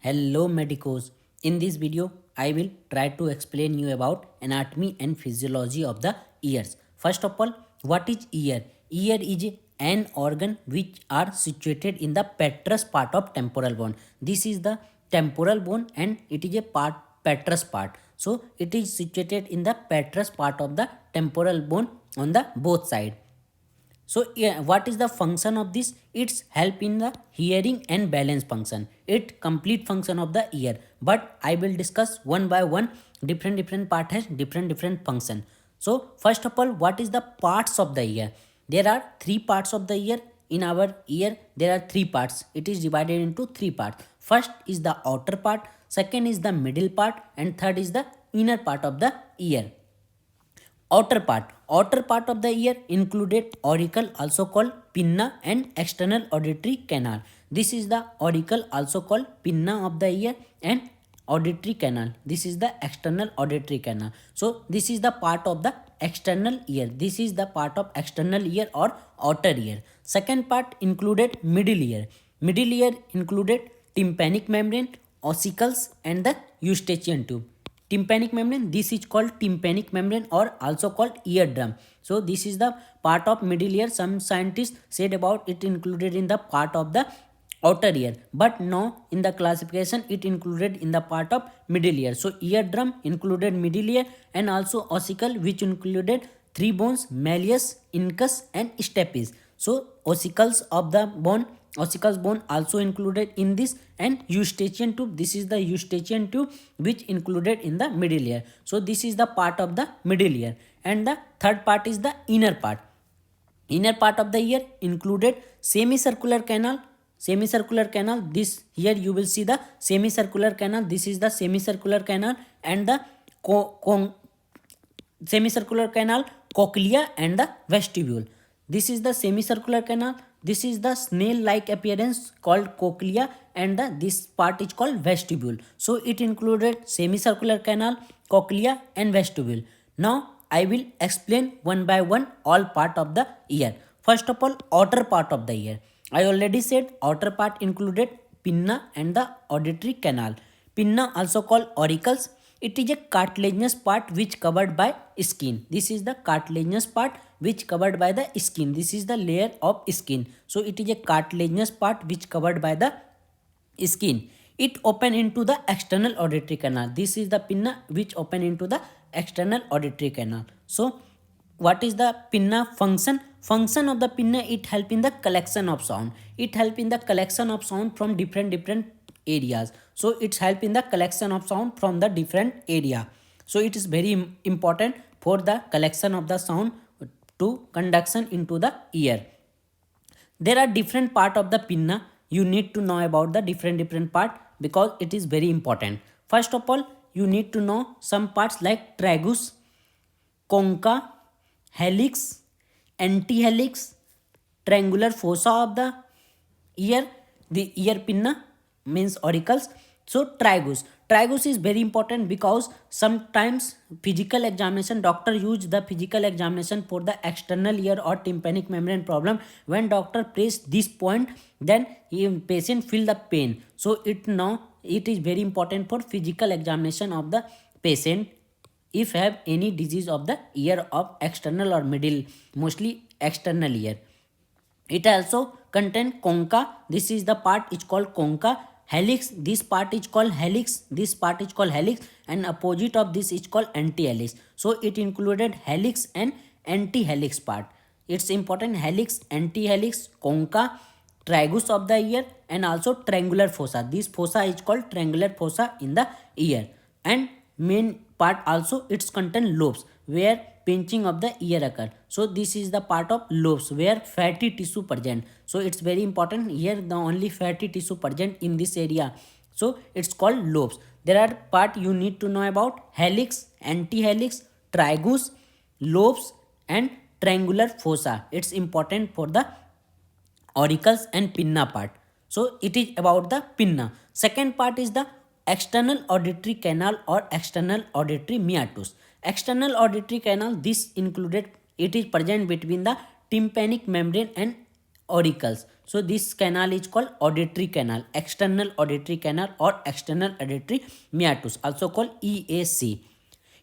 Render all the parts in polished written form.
Hello medicos. In this video, I will try to explain you about anatomy and physiology of the ears. First of all, what is ear? Ear is an organ which are situated in the petrous part of temporal bone. This is the temporal bone and it is a part petrous part. So it is situated in the petrous part of the temporal bone on the both side. So yeah, what is the function of this? It's help in the hearing and balance function. It complete function of the ear. But I will discuss one by one. Different part has different function. So first of all, what is the parts of the ear? There are three parts of the ear. In our ear, there are three parts. It is divided into three parts. First is the outer part. Second is the middle part, and third is the inner part of the ear. Outer part of the ear included auricle, also called pinna, and external auditory canal. This is the auricle, also called pinna of the ear, and auditory canal. This is the external auditory canal. So this is the part of the external ear. This is the part of external ear or outer ear. Second part included middle ear. Middle ear included tympanic membrane, ossicles, and the eustachian tube. Tympanic membrane, this is called tympanic membrane or also called eardrum. So this is the part of middle ear. Some scientists said about it included in the part of the outer ear, but no, in the classification it included in the part of middle ear. So eardrum included middle ear, and also ossicle, which included three bones: malleus, incus, and stapes. So ossicles of the bone, ossicles bone also included in this, and eustachian tube, this is the eustachian tube which included in the middle ear. So this is the part of the middle ear, and the third part is the inner part. Inner part of the ear included semicircular canal. Semicircular canal, this here you will see the semicircular canal. This is the semicircular canal, and the semicircular canal, cochlea, and the vestibule. This is the semicircular canal. This is the snail-like appearance called cochlea, and this part is called vestibule. So it included semicircular canal, cochlea, and vestibule. Now I will explain one by one all part of the ear. First of all, outer part of the ear. I already said outer part included pinna and the auditory canal. Pinna, also called auricles, it is a cartilaginous part which covered by skin. This is the cartilaginous part which covered by the skin. This is the layer of skin. So it is a cartilaginous part which covered by the skin. It open into the external auditory canal. This is the pinna which open into the external auditory canal. So what is the pinna function? Function of the pinna, it help in the collection of sound. It help in the collection of sound from different areas. So it's help in the collection of sound from the different area. So it is very important for the collection of the sound to conduction into the ear. There are different part of the pinna. You need to know about the different part because it is very important. First of all, you need to know some parts like tragus, concha, helix, antihelix, triangular fossa of the ear. The ear pinna means auricles. So tragus is very important because sometimes physical examination, doctor use the physical examination for the external ear or tympanic membrane problem. When doctor press this point, then patient feel the pain. So it is very important for physical examination of the patient if have any disease of the ear of external or middle, mostly external ear. It also contain concha. This is the part is called concha. Helix, this part is called helix. This part is called helix, and opposite of this is called antihelix. So it included helix and antihelix part. It's important: helix, antihelix, concha, tragus of the ear, and also triangular fossa. This fossa is called triangular fossa in the ear. And main part also, it's contain lobes where pinching of the ear occur. So this is the part of lobes where fatty tissue present. So it's very important here, the only fatty tissue present in this area. So it's called lobes. There are part you need to know about: helix, antihelix, tragus, lobes, and triangular fossa. It's important for the auricles and pinna part. So it is about the pinna. Second part is the external auditory canal or external auditory meatus. External auditory canal, this included, it is present between the tympanic membrane and auricles. So this canal is called auditory canal, external auditory canal or external auditory meatus, also called EAC.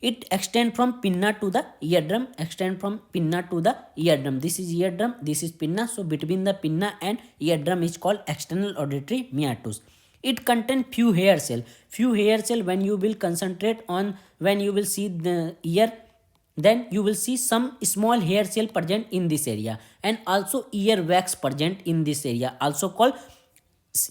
It extend from pinna to the eardrum, extend from pinna to the eardrum. This is eardrum, this is pinna. So between the pinna and eardrum is called external auditory meatus. It contain few hair cell. Few hair cell, when you will concentrate on, when you will see the ear, then you will see some small hair cell present in this area, and also ear wax present in this area, also called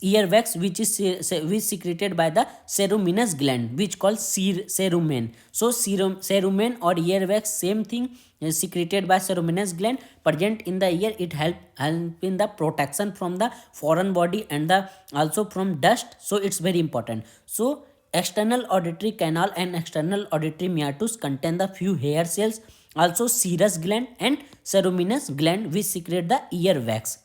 ear wax, which is which secreted by the ceruminous gland, which called cerumen. So cerumen or ear wax, same thing, is secreted by ceruminous gland present in the ear. It help in the protection from the foreign body and the also from dust. So it's very important. So external auditory canal and external auditory meatus contain the few hair cells, also serous gland and ceruminous gland, which secrete the ear wax.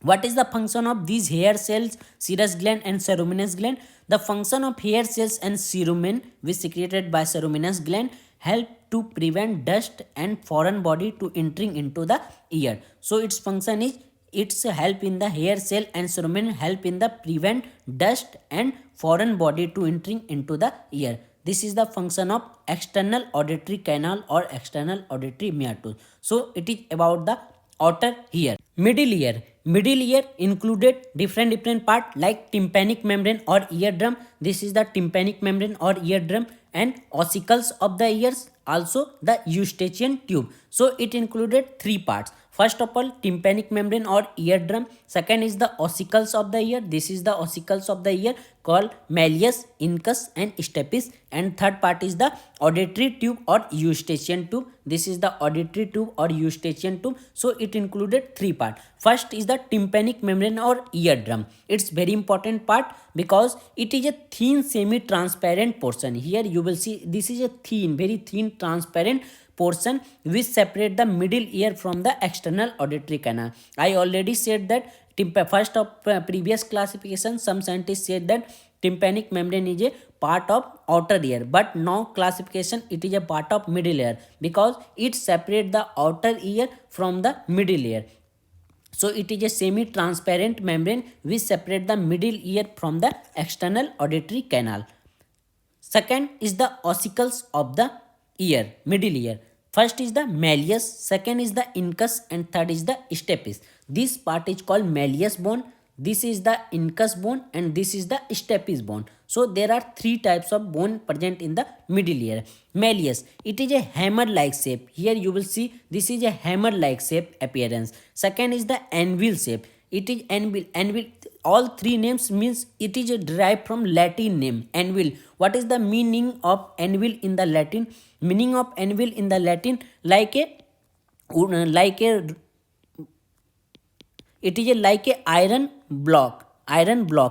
What is the function of these hair cells, serous gland and ceruminous gland? The function of hair cells and cerumen, which secreted by ceruminous gland, help to prevent dust and foreign body to entering into the ear. So its function is, its help in the hair cell and cerumen help in the prevent dust and foreign body to entering into the ear. This is the function of external auditory canal or external auditory meatus. So it is about the outer ear. Middle ear. Middle ear included different part like tympanic membrane or eardrum. This is the tympanic membrane or eardrum, and ossicles of the ears, also the eustachian tube. So it included three parts. First of all, tympanic membrane or eardrum. Second is the ossicles of the ear. This is the ossicles of the ear called malleus, incus and stapes. And third part is the auditory tube or eustachian tube. This is the auditory tube or eustachian tube. So it included three parts. First is the tympanic membrane or eardrum. It's very important part because it is a thin semi-transparent portion. Here you will see this is a thin, very thin transparent portion which separate the middle ear from the external auditory canal. I already said that first of previous classification, some scientists said that tympanic membrane is a part of outer ear, but now classification it is a part of middle ear because it separate the outer ear from the middle ear. So it is a semi-transparent membrane which separate the middle ear from the external auditory canal. Second is the ossicles of the ear, middle ear. First is the malleus, second is the incus, and third is the stapes. This part is called malleus bone, this is the incus bone, and this is the stapes bone. So there are three types of bone present in the middle ear. Malleus, it is a hammer-like shape. Here you will see this is a hammer-like shape appearance. Second is the anvil shape. It is anvil. All three names means it is derived from Latin name anvil. What is the meaning of anvil in the Latin? Meaning of anvil in the Latin, like a it is like a iron block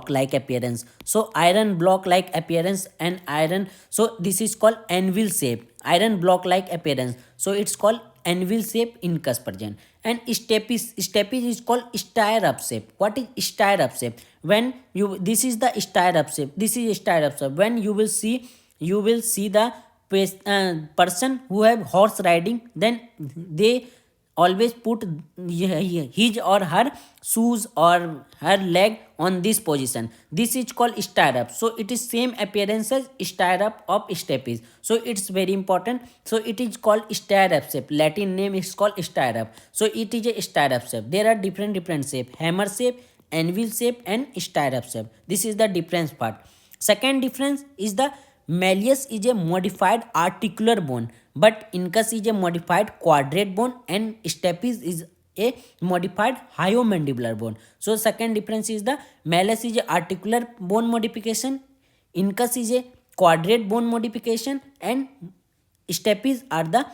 like appearance. So iron block like appearance and iron. So this is called anvil shape, iron block like appearance. So it's called anvil shape incus present. And stapes is called stirrup shape. What is stirrup shape? When you, this is the stirrup shape, this is stirrup shape. When you will see the person who have horse riding, then they always put his or her shoes or her leg on this position. This is called stirrup. So it is same appearance as stirrup of stapes. So it's very important. So it is called stirrup shape. Latin name is called stirrup. So it is a stirrup shape. There are different shape: hammer shape, anvil shape, and stirrup shape. This is the difference part. Second difference is the malleus is a modified articular bone, but incus is a modified quadrate bone, and stapes is a modified hyomandibular bone. So second difference is the malleus is a articular bone modification, incus is a quadrate bone modification, and stapes are the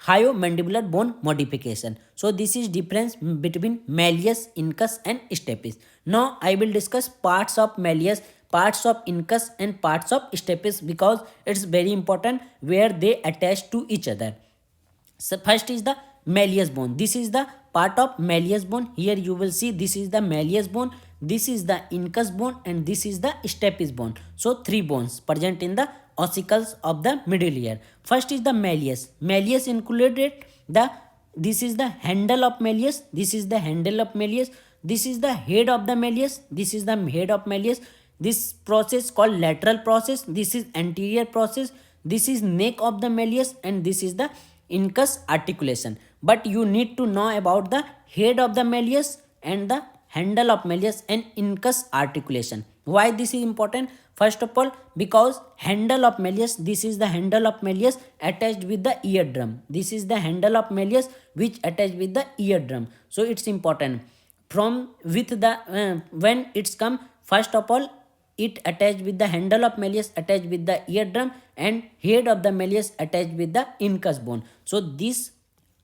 hyomandibular bone modification. So this is difference between malleus, incus, and stapes. Now I will discuss parts of malleus, parts of incus, and parts of stapes because it's very important where they attach to each other. So first is the malleus bone. This is the part of malleus bone. Here you will see this is the malleus bone, this is the incus bone, and this is the stapes bone. So three bones present in the ossicles of the middle ear. First is the malleus. Malleus included the this is the handle of malleus, this is the handle of malleus, this is the head of the malleus, this is the head of malleus. This process called lateral process, this is anterior process, this is neck of the malleus, and this is the incus articulation. But you need to know about the head of the malleus and the handle of malleus and incus articulation. Why this is important? First of all, because handle of malleus, this is the handle of malleus attached with the eardrum. This is the handle of malleus which attached with the eardrum. So it's important. From with the when it's come, first of all, it attached with the handle of malleus attached with the eardrum, and head of the malleus attached with the incus bone. So this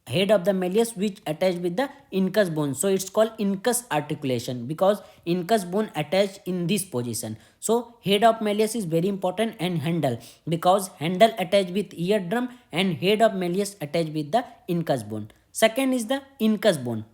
head of the malleus which attached with the incus bone, so it's called incus articulation, because incus bone attached in this position. So head of malleus is very important, and handle, because handle attached with eardrum and head of malleus attached with the incus bone. Second is the incus bone.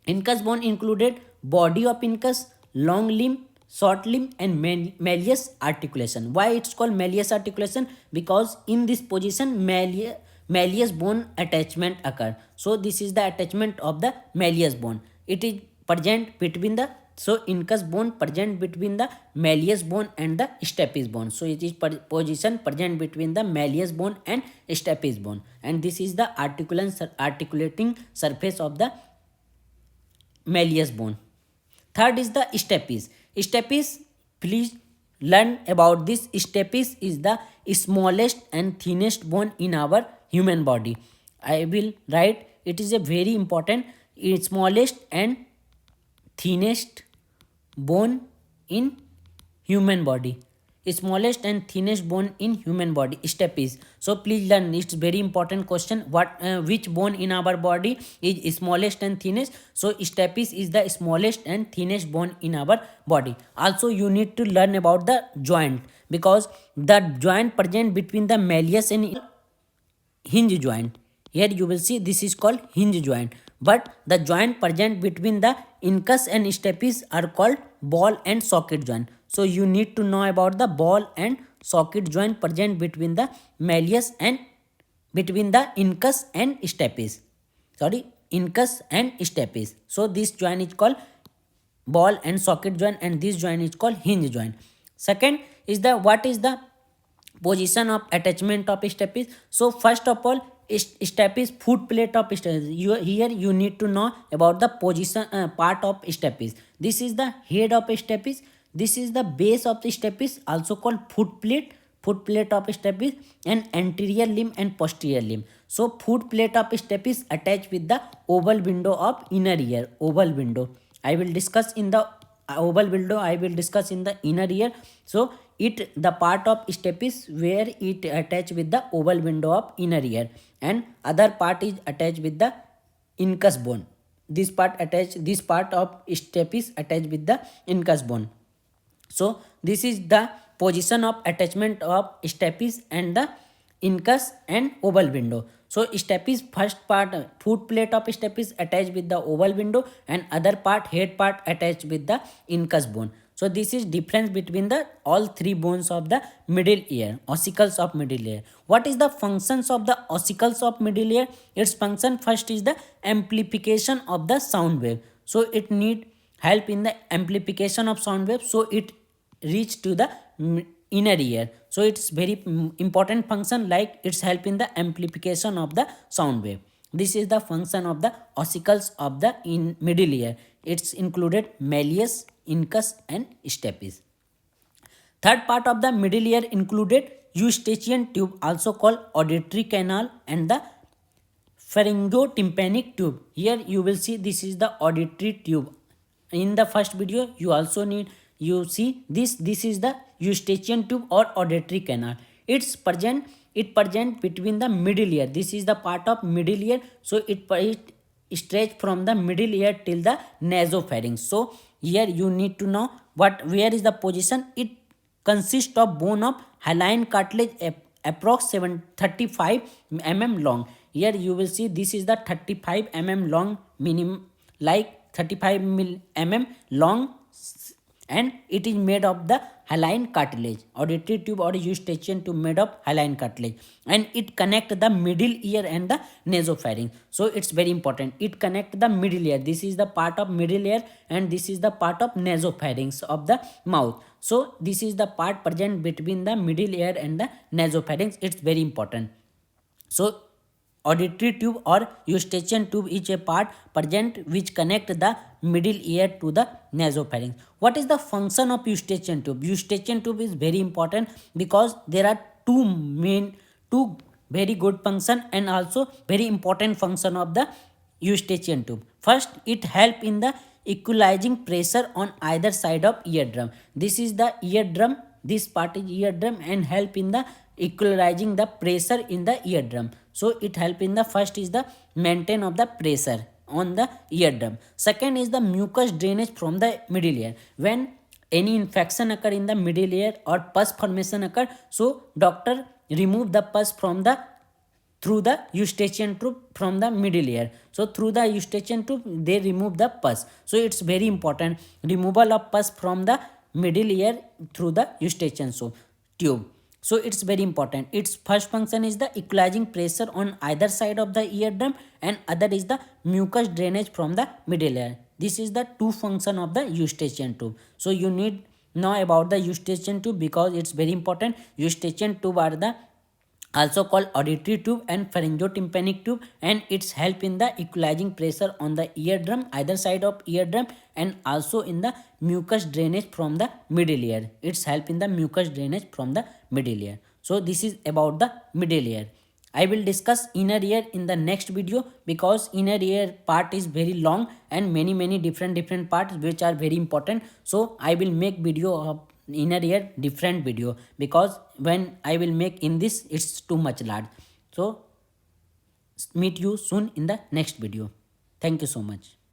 Incus bone included body of incus, long limb, short limb, and malleus articulation. Why it's called malleus articulation? Because in this position malleus bone attachment occur. So this is the attachment of the malleus bone. It is present between the, so incus bone present between the malleus bone and the stapes bone. So it is position present between the malleus bone and stapes bone, and this is the articulating surface of the malleus bone. Third is the stapes. Stapes, please learn about this. Stapes is the smallest and thinnest bone in our human body. I will write, it is a very important, smallest and thinnest bone in human body. Smallest and thinnest bone in human body, stapes. So please learn, it's very important question. Which bone in our body is smallest and thinnest? So stapes is the smallest and thinnest bone in our body. Also you need to learn about the joint, because the joint present between the malleus and hinge joint. Here you will see this is called hinge joint, but the joint present between the incus and stapes are called ball and socket joint. So you need to know about the ball and socket joint present between the malleus and between the incus and stapes. Sorry, incus and stapes. So this joint is called ball and socket joint, and this joint is called hinge joint. Second is the, what is the position of attachment of stapes? So first of all, stapes foot plate of stapes. Here you need to know about the position part of stapes. This is the head of stapes. This is the base of the stapes, also called foot plate of stapes, and anterior limb and posterior limb. So foot plate of stapes attached with the oval window of inner ear. Oval window I will discuss in the oval window, I will discuss in the inner ear. So it, the part of stapes where it attached with the oval window of inner ear, and other part is attached with the incus bone. This part attached, this part of stapes attached with the incus bone. So this is the position of attachment of stapes and the incus and oval window. So stapes, first part foot plate of stapes attached with the oval window, and other part head part attached with the incus bone. So this is difference between the all three bones of the middle ear, ossicles of middle ear. What is the functions of the ossicles of middle ear? Its function first is the amplification of the sound wave. So it need help in the amplification of sound wave, so it reach to the inner ear. So it's very important function, like it's help in the amplification of the sound wave. This is the function of the ossicles of the middle ear. It's included malleus, incus and stapes. Third part of the middle ear included eustachian tube, also called auditory canal, and the pharyngotympanic tube. Here you will see this is the auditory tube. In the first video you also need, you see this is the eustachian tube or auditory canal. It present between the middle ear. This is the part of middle ear. So it stretch from the middle ear till the nasopharynx. So here you need to know where is the position. It consists of bone of hyaline cartilage approx 35 mm long. Here you will see this is the 35 mm long, minimum, like 35 mm long and it is made of the hyaline cartilage. Auditory tube or eustachian tube made of hyaline cartilage, and it connect the middle ear and the nasopharynx. So it's very important. It connect the middle ear. This is the part of middle ear, and this is the part of nasopharynx of the mouth. So this is the part present between the middle ear and the nasopharynx. It's very important. So auditory tube or eustachian tube is a part present which connect the middle ear to the nasopharynx. What is the function of eustachian tube? Eustachian tube is very important because there are two very good function and also very important function of the eustachian tube. First, it help in the equalizing pressure on either side of eardrum. This is the eardrum. This part is eardrum and help in the equalizing the pressure in the eardrum. So it help in the first is the maintain of the pressure on the eardrum. Second is the mucus drainage from the middle ear. When any infection occur in the middle ear or pus formation occur, so doctor remove the pus from the through the eustachian tube from the middle ear. So through the eustachian tube they remove the pus. So it's very important, removal of pus from the middle ear through the eustachian tube. So it's very important. Its first function is the equalizing pressure on either side of the eardrum, and other is the mucus drainage from the middle ear. This is the two function of the eustachian tube. So you need know about the eustachian tube because it's very important. Eustachian tube are the also called auditory tube and pharyngotympanic tube, and its help in the equalizing pressure on the eardrum, either side of eardrum, and also in the mucus drainage from the middle ear. Its help in the mucus drainage from the middle ear. So this is about the middle ear. I will discuss inner ear in the next video because inner ear part is very long and many different parts which are very important. So I will make video of inner ear different video because when I will make in this it's too much large. So meet you soon in the next video. Thank you so much.